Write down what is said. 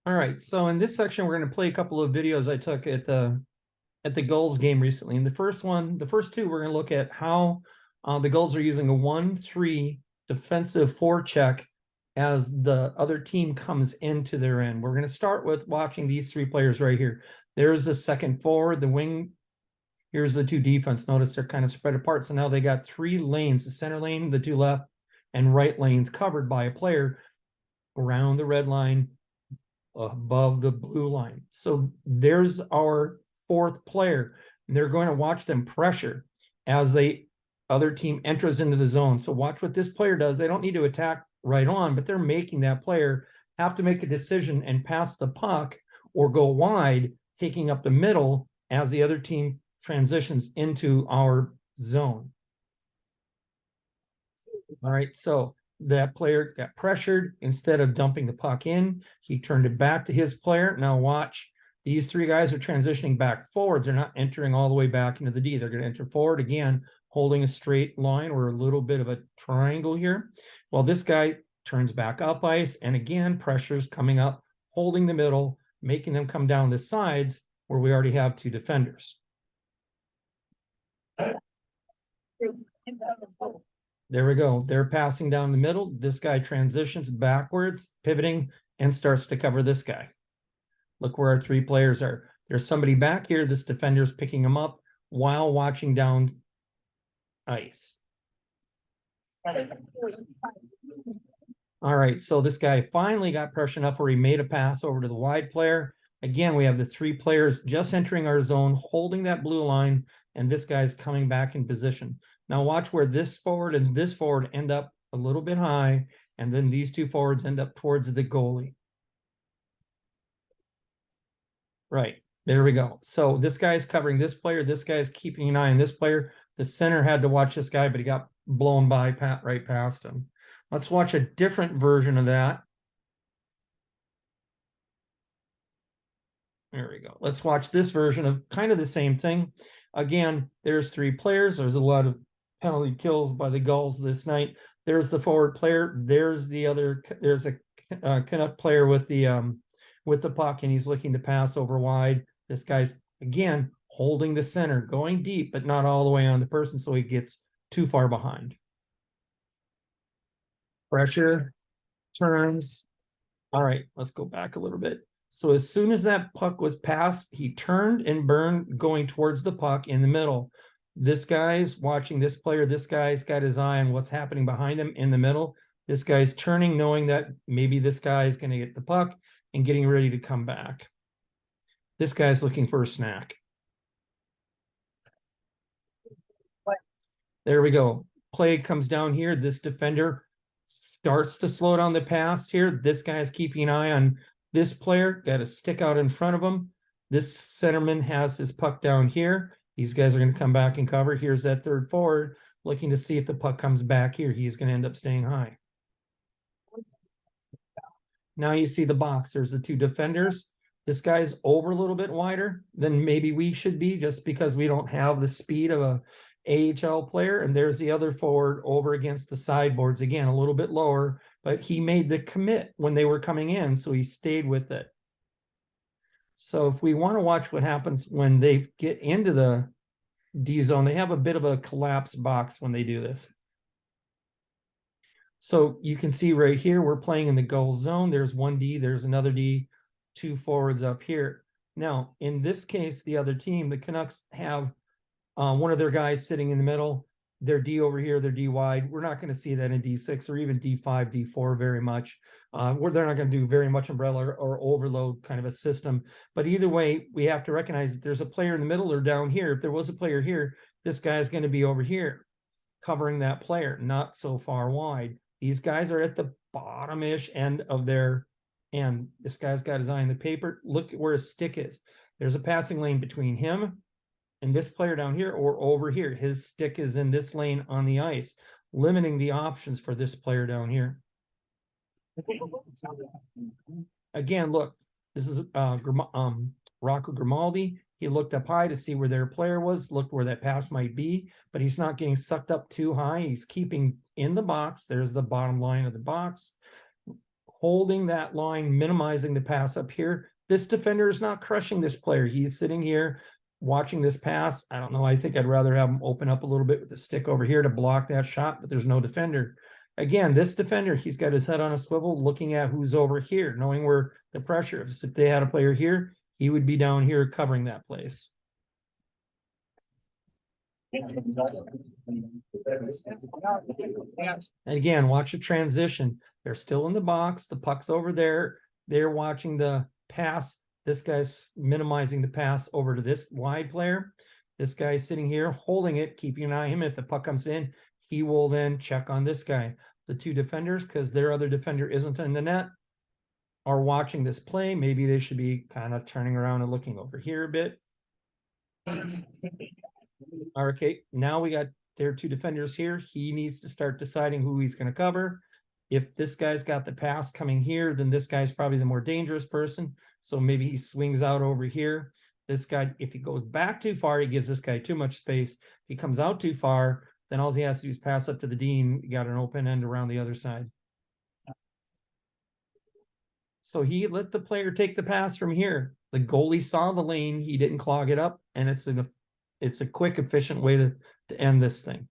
All right, so in this section, we're going to play a couple of videos I took at the Gulls game recently. In the first two, we're going to look at how the Gulls are using a 1-3 defensive forecheck as the other team comes into their end. We're going to start with watching these three players right here. There's the second forward, the wing. Here's the two defense. Notice they're kind of spread apart. So now they got three lanes, the center lane, the two left and right lanes covered by a player around the red line, above the blue line. So there's our fourth player. They're going to watch them pressure as the other team enters into the zone. So watch what this player does. They don't need to attack right on, but they're making that player have to make a decision and pass the puck or go wide, taking up the middle as the other team transitions into our zone. All right, so that player got pressured. Instead of dumping the puck in, he turned it back to his player. Now watch, these three guys are transitioning back forwards. They're not entering all the way back into the D. They're going to enter forward again, holding a straight line or a little bit of a triangle here. Well, this guy turns back up ice, and again, pressure's coming up, holding the middle, making them come down the sides where we already have two defenders. There we go. They're passing down the middle. This guy transitions backwards, pivoting, and starts to cover this guy. Look where our three players are. There's somebody back here. This defender's picking him up while watching down ice. All right, so this guy finally got pressure enough where he made a pass over to the wide player. Again, we have the three players just entering our zone, holding that blue line, and this guy's coming back in position. Now watch where this forward and this forward end up a little bit high, and then these two forwards end up towards the goalie. Right, there we go. So this guy's covering this player. This guy's keeping an eye on this player. The center had to watch this guy, but he got blown by right past him. Let's watch a different version of that. There we go. Let's watch this version of kind of the same thing. Again, there's three players. There's a lot of penalty kills by the Gulls this night. There's the forward player. There's the other. There's a Canuck player with the puck, and he's looking to pass over wide. This guy's again holding the center, going deep, but not all the way on the person, so he gets too far behind. Pressure, turns. All right, let's go back a little bit. So as soon as that puck was passed, he turned and burned going towards the puck in the middle. This guy's watching this player. This guy's got his eye on what's happening behind him in the middle. This guy's turning, knowing that maybe this guy is going to get the puck and getting ready to come back. This guy's looking for a snack. There we go. Play comes down here. This defender starts to slow down the pass here. This guy's keeping an eye on this player, got a stick out in front of him. This centerman has his puck down here. These guys are going to come back and cover. Here's that third forward looking to see if the puck comes back here. He's going to end up staying high. Now you see the box. There's the two defenders. This guy's over a little bit wider than maybe we should be, just because we don't have the speed of a AHL player. And there's the other forward over against the sideboards, again a little bit lower, but he made the commit when they were coming in, so he stayed with it. So if we want to watch what happens when they get into the D zone, they have a bit of a collapse box when they do this. So you can see right here, we're playing in the goal zone. There's one D, there's another D, two forwards up here. Now, in this case, the other team, the Canucks, have one of their guys sitting in the middle, their D over here, their D wide. We're not going to see that in D6 or even D5, D4 very much. Where they're not going to do very much umbrella or overload kind of a system. But either way, we have to recognize that there's a player in the middle or down here. If there was a player here, this guy is going to be over here covering that player, not so far wide. These guys are at the bottom-ish end of their end. This guy's got his eye on the paper. Look at where his stick is. There's a passing lane between him and this player down here, or over here. His stick is in this lane on the ice, limiting the options for this player down here. Again, look, this is Rocco Grimaldi. He looked up high to see where their player was, looked where that pass might be, but he's not getting sucked up too high. He's keeping in the box. There's the bottom line of the box, holding that line, minimizing the pass up here. This defender is not crushing this player. He's sitting here watching this pass. I don't know. I think I'd rather have him open up a little bit with the stick over here to block that shot, but there's no defender. Again, this defender, he's got his head on a swivel, looking at who's over here, knowing where the pressure is. If they had a player here, he would be down here covering that place. And again, watch the transition. They're still in the box. The puck's over there. They're watching the pass. This guy's minimizing the pass over to this wide player. This guy's sitting here holding it, keeping an eye on him. If the puck comes in, he will then check on this guy. The two defenders, because their other defender isn't in the net, are watching this play. Maybe they should be kind of turning around and looking over here a bit. Okay, now we got their two defenders here. He needs to start deciding who he's going to cover. If this guy's got the pass coming here, then this guy's probably the more dangerous person. So maybe he swings out over here. This guy, if he goes back too far, he gives this guy too much space. If he comes out too far, then all he has to do is pass up to the Dean. You got an open end around the other side. So he let the player take the pass from here. The goalie saw the lane. He didn't clog it up. And it's a quick, efficient way to end this thing.